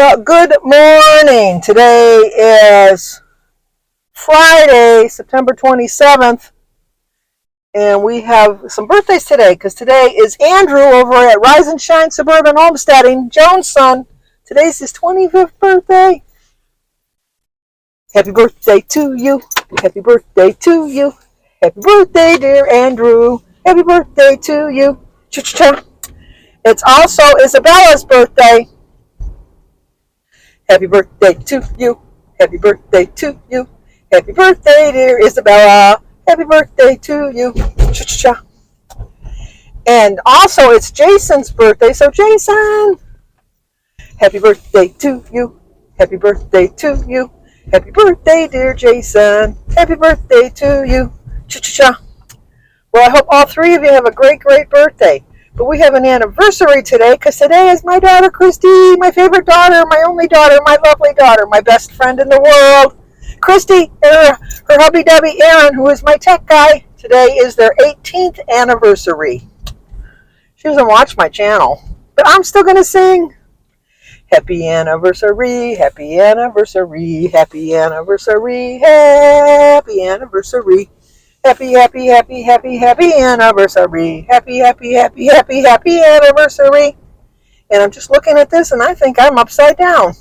Well, good morning. Today is Friday, September 27th, and we have some birthdays today because today is Andrew over at Rise and Shine Suburban Homesteading, Jones' son. Today's his 25th birthday. Happy birthday to you. Happy birthday to you. Happy birthday, dear Andrew. Happy birthday to you. Cha-cha-cha. It's also Isabella's birthday. Happy birthday to you. Happy birthday to you. Happy birthday, dear Isabella. Happy birthday to you. Cha-cha-cha. And also, it's Jason's birthday. So, Jason, happy birthday to you. Happy birthday to you. Happy birthday, dear Jason. Happy birthday to you. Cha-cha-cha. Well, I hope all three of you have a great, great birthday. But we have an anniversary today because today is my daughter, Christy, my favorite daughter, my only daughter, my lovely daughter, my best friend in the world. Christy and her hubby Debbie Aaron, who is my tech guy, today is their 18th anniversary. She doesn't watch my channel, but I'm still going to sing. Happy anniversary, happy anniversary, happy anniversary, happy anniversary. Happy, happy, happy, happy, happy anniversary. Happy, happy, happy, happy, happy anniversary. And I'm just looking at this and I think I'm upside down.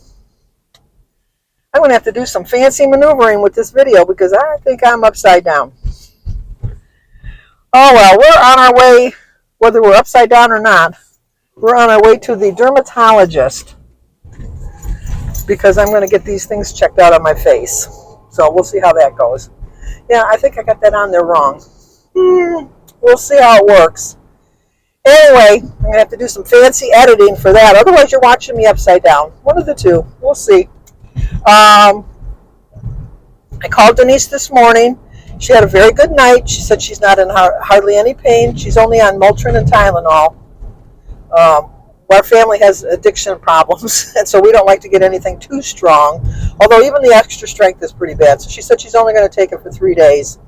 I'm going to have to do some fancy maneuvering with this video because I think I'm upside down. Oh well, we're on our way, whether we're upside down or not, we're on our way to the dermatologist because I'm going to get these things checked out on my face. So we'll see how that goes. Yeah, I think I got that on there wrong. We'll see how it works. Anyway, I'm going to have to do some fancy editing for that. Otherwise, you're watching me upside down. One of the two. We'll see. I called Denise this morning. She had a very good night. She said she's not in hardly any pain. She's only on Motrin and Tylenol. Our family has addiction problems, and so we don't like to get anything too strong, although even the extra strength is pretty bad. So she said she's only going to take it for 3 days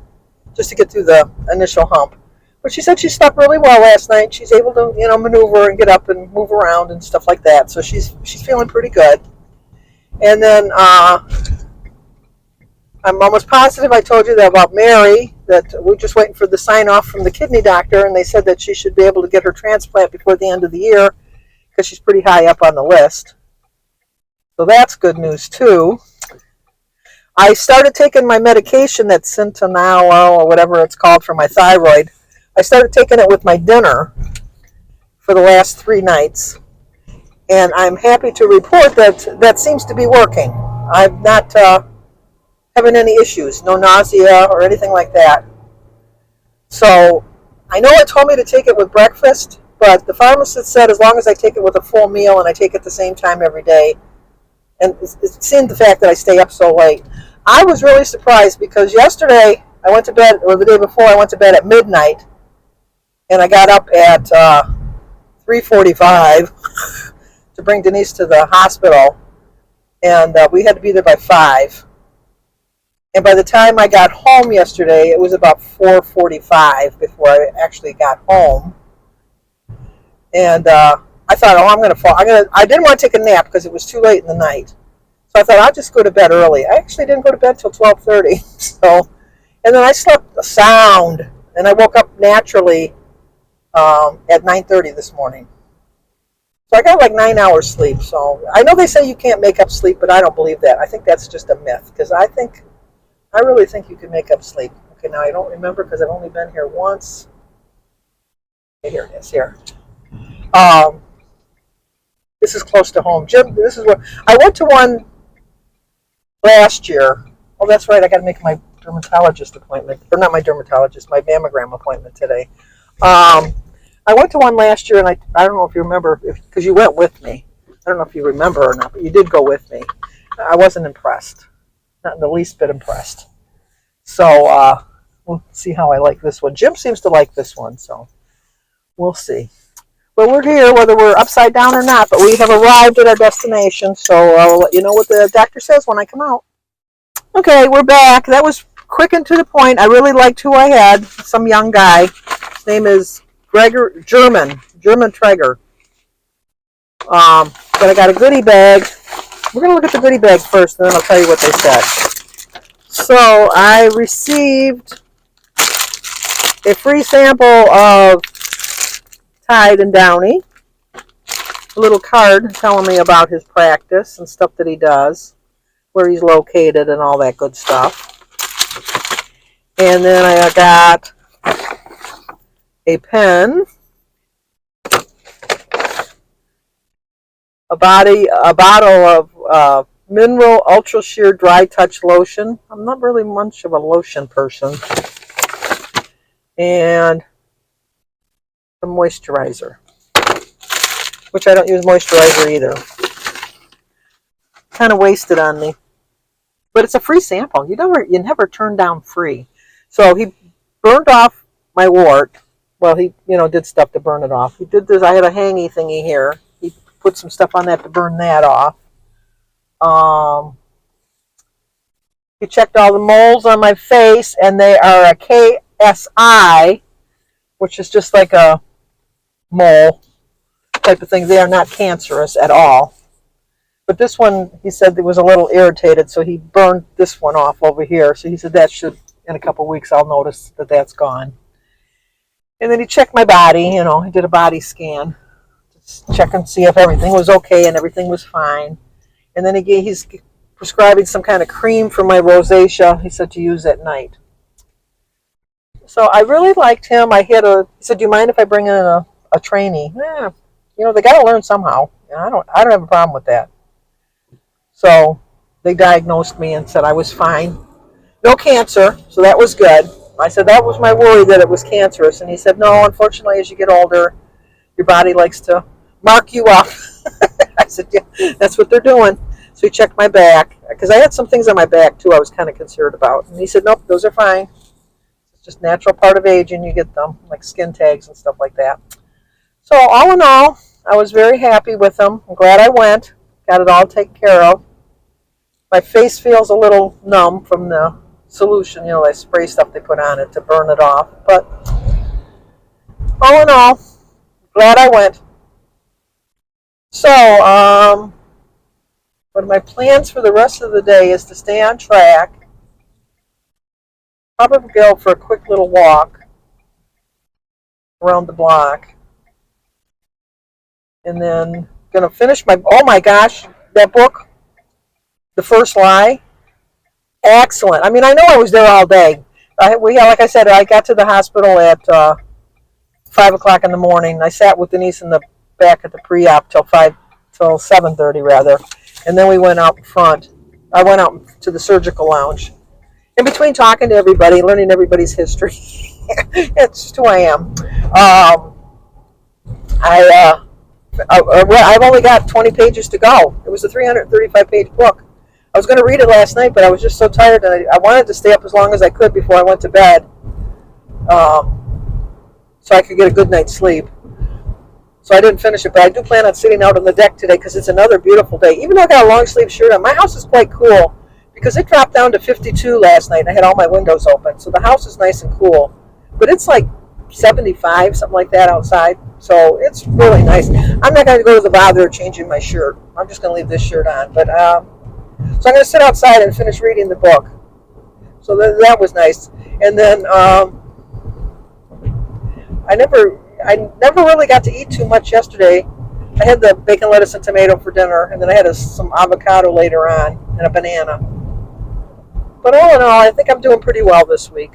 just to get through the initial hump. But she said she slept really well last night. She's able to, maneuver and get up and move around and stuff like that. So she's feeling pretty good. And then I'm almost positive I told you that about Mary, that we're just waiting for the sign-off from the kidney doctor, and they said that she should be able to get her transplant before the end of the year, because she's pretty high up on the list. So that's good news too. I started taking my medication, that Centinel or whatever it's called, for my thyroid. I started taking it with my dinner for the last 3 nights, and I'm happy to report that that seems to be working. I'm not having any issues, no nausea or anything like that. So I know it told me to take it with breakfast, but the pharmacist said as long as I take it with a full meal and I take it the same time every day, and it seemed the fact that I stay up so late. I was really surprised because yesterday I went to bed, or the day before I went to bed at midnight, and I got up at 3:45 to bring Denise to the hospital, and we had to be there by 5. And by the time I got home yesterday, it was about 4:45 before I actually got home. And I thought, I'm going to fall. I didn't want to take a nap because it was too late in the night. So I thought I'll just go to bed early. I actually didn't go to bed till 12:30. And then I slept sound, and I woke up naturally at 9:30 this morning. So I got like 9 hours sleep. So I know they say you can't make up sleep, but I don't believe that. I think that's just a myth because I really think you can make up sleep. Okay, now I don't remember because I've only been here once. Okay, here it is. Here. This is close to home. Jim, this is where I went to one last year. Oh, that's right. I got to make my dermatologist appointment, or not my dermatologist, my mammogram appointment today. I went to one last year, and I don't know if you remember, because you went with me. I don't know if you remember or not, but you did go with me. I wasn't impressed, not in the least bit impressed. So we'll see how I like this one. Jim seems to like this one, so we'll see. But we're here, whether we're upside down or not, but we have arrived at our destination, so I'll let you know what the doctor says when I come out. Okay, we're back. That was quick and to the point. I really liked who I had, some young guy. His name is German Traeger. But I got a goodie bag We're going to look at the goodie bag first, and then I'll tell you what they said. So I received a free sample of Tide and Downy, a little card telling me about his practice and stuff that he does, where he's located and all that good stuff. And then I got a pen, a bottle of Mineral Ultra Sheer Dry Touch Lotion. I'm not really much of a lotion person. And some moisturizer, which I don't use moisturizer either. Kind of wasted on me. But it's a free sample. You never turn down free. So he burned off my wart. Well, he did stuff to burn it off. He did this. I had a hangy thingy here. He put some stuff on that to burn that off. He checked all the moles on my face, and they are a KSI, which is just like a mole type of thing. They are not cancerous at all. But this one, he said, it was a little irritated, so he burned this one off over here. So he said that should, in a couple of weeks, I'll notice that that's gone. And then he checked my body. He did a body scan to check and see if everything was okay and everything was fine. And then he's prescribing some kind of cream for my rosacea. He said to use at night. So I really liked him. He said, "Do you mind if I bring in a trainee?" Yeah, they got to learn somehow. I don't have a problem with that. So they diagnosed me and said I was fine. No cancer, so that was good. I said that was my worry, that it was cancerous. And he said, no, unfortunately, as you get older, your body likes to mark you up. I said, yeah, that's what they're doing. So he checked my back, because I had some things on my back, too, I was kind of concerned about. And he said, nope, those are fine. It's just natural part of aging. You get them, like skin tags and stuff like that. So all in all, I was very happy with them. I'm glad I went. Got it all taken care of. My face feels a little numb from the solution, that spray stuff they put on it to burn it off. But all in all, glad I went. So, one of my plans for the rest of the day is to stay on track. Probably go for a quick little walk around the block. And then going to finish oh my gosh, that book, The First Lie. Excellent. I mean, I know I was there all day. Like I said, I got to the hospital at 5 o'clock in the morning. I sat with Denise in the back at the pre-op till 7:30 rather, and then we went out in front. I went out to the surgical lounge. In between talking to everybody, learning everybody's history. It's just who I am. I've only got 20 pages to go. It was a 335-page book. I was going to read it last night, but I was just so tired, and I wanted to stay up as long as I could before I went to bed, so I could get a good night's sleep. So I didn't finish it, but I do plan on sitting out on the deck today because it's another beautiful day. Even though I got a long sleeve shirt on, my house is quite cool because it dropped down to 52 last night, and I had all my windows open, so the house is nice and cool. But it's like 75, something like that outside, so it's really nice. I'm not going to go to the bother of changing my shirt. I'm just going to leave this shirt on, but so I'm going to sit outside and finish reading the book. So that was nice. And then I never really got to eat too much yesterday. I had the bacon, lettuce, and tomato for dinner, and then I had some avocado later on and a banana. But all in all, I think I'm doing pretty well this week.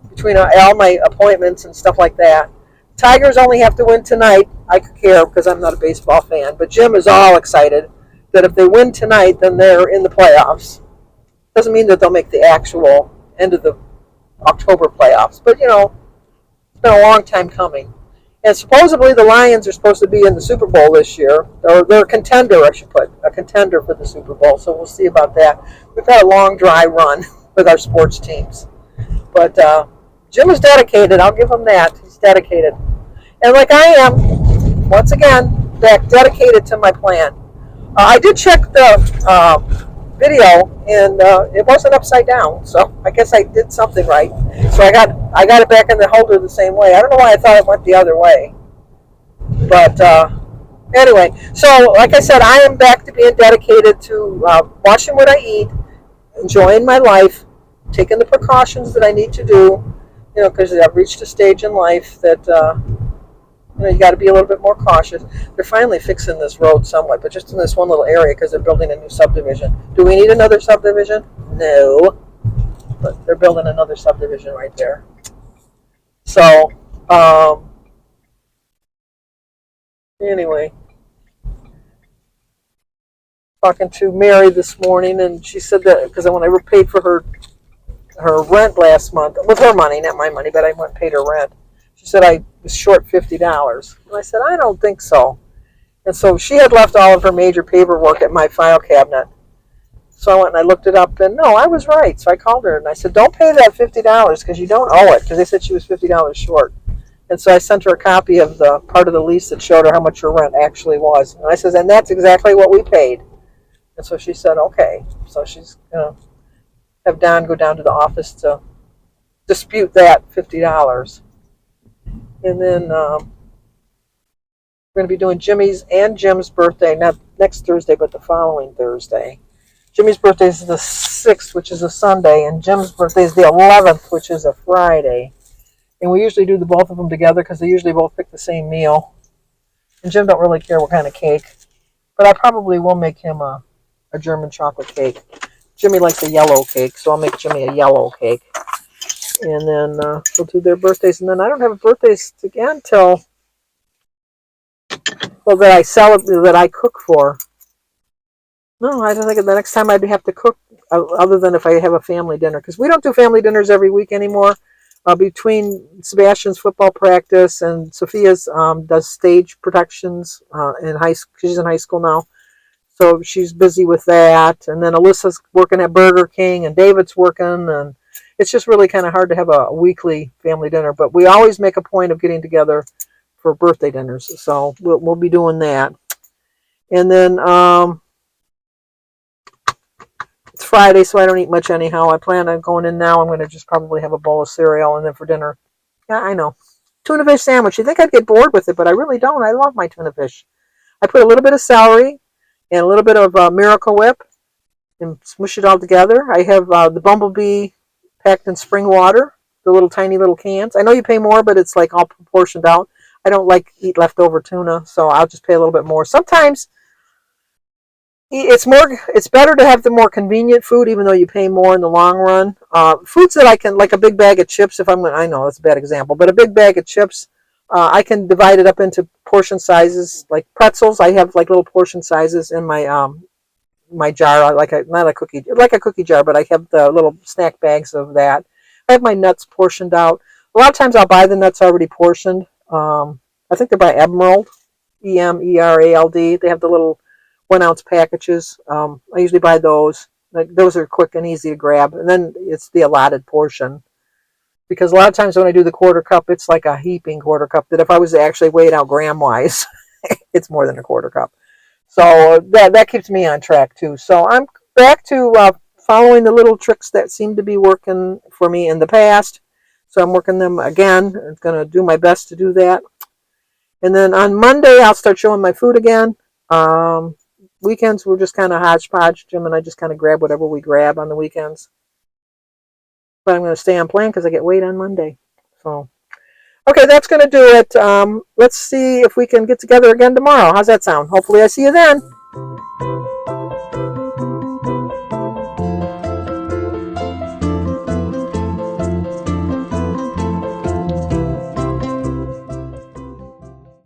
Between all my appointments and stuff like that. Tigers only have to win tonight. I could care because I'm not a baseball fan. But Jim is all excited that if they win tonight, then they're in the playoffs. Doesn't mean that they'll make the actual end of the October playoffs. But, it's been a long time coming. And supposedly the Lions are supposed to be in the Super Bowl this year. They're a contender, I should put. A contender for the Super Bowl. So we'll see about that. We've had a long, dry run with our sports teams. But Jim is dedicated. I'll give him that. He's dedicated. And like I am, once again, dedicated to my plan. I did check the video, and it wasn't upside down, so I guess I did something right. So I got it back in the holder the same way. I don't know why I thought it went the other way, but Anyway, so like I said, I am back to being dedicated to watching what I eat, enjoying my life, taking the precautions that I need to do, because I've reached a stage in life that you got to be a little bit more cautious. They're finally fixing this road somewhat, but just in this one little area because they're building a new subdivision. Do we need another subdivision? No, but they're building another subdivision right there. So, anyway, talking to Mary this morning, and she said that because when I paid for her rent last month with her money, not my money, but I went and paid her rent. She said I was short $50, and I said I don't think so. And so she had left all of her major paperwork at my file cabinet. So I went and I looked it up, and no, I was right. So I called her and I said, "Don't pay that $50 because you don't owe it," because they said she was $50 short. And so I sent her a copy of the part of the lease that showed her how much her rent actually was. And I said, "And that's exactly what we paid." And so she said, "Okay." So she's gonna have Don go down to the office to dispute that $50. And then we're going to be doing Jimmy's and Jim's birthday, not next Thursday, but the following Thursday. Jimmy's birthday is the 6th, which is a Sunday, and Jim's birthday is the 11th, which is a Friday. And we usually do the both of them together because they usually both pick the same meal. And Jim don't really care what kind of cake, but I probably will make him a German chocolate cake. Jimmy likes a yellow cake, so I'll make Jimmy a yellow cake. And then we'll do their birthdays. And then I don't have birthdays again till, well, that I cook for. No, I don't think the next time I'd have to cook, other than if I have a family dinner, because we don't do family dinners every week anymore. Between Sebastian's football practice and Sophia's does stage productions in high school. She's in high school now, so she's busy with that. And then Alyssa's working at Burger King, and David's working, and it's just really kind of hard to have a weekly family dinner. But we always make a point of getting together for birthday dinners, so we'll be doing that. And then it's Friday, so I don't eat much anyhow. I plan on going in now. I'm going to just probably have a bowl of cereal, and then for dinner, yeah, I know, tuna fish sandwich. You think I'd get bored with it, but I really don't. I love my tuna fish. I put a little bit of celery and a little bit of Miracle Whip and smush it all together. I have the Bumblebee packed in spring water, the little tiny little cans. I know you pay more, but it's like all proportioned out. I don't like eat leftover tuna, so I'll just pay a little bit more. Sometimes it's better to have the more convenient food, even though you pay more in the long run. Foods that I can, like a big bag of chips, I know that's a bad example, but a big bag of chips, I can divide it up into portion sizes. Like pretzels, I have like little portion sizes in my jar, not a cookie, like a cookie jar, but I have the little snack bags of that. I have my nuts portioned out. A lot of times I'll buy the nuts already portioned. I think they're by Emerald, Emerald. They have the little 1 ounce packages. I usually buy those. Those are quick and easy to grab. And then it's the allotted portion. Because a lot of times when I do the quarter cup, it's like a heaping quarter cup that if I was to actually weigh it out gram wise, it's more than a quarter cup. So that keeps me on track too. So I'm back to following the little tricks that seem to be working for me in the past. So I'm working them again. I'm going to do my best to do that. And then on Monday, I'll start showing my food again. Weekends, we're just kind of hodgepodge. Jim and I just kind of grab whatever we grab on the weekends. But I'm going to stay on plan because I get weighed on Monday. So, okay, that's going to do it. Let's see if we can get together again tomorrow. How's that sound? Hopefully I see you then.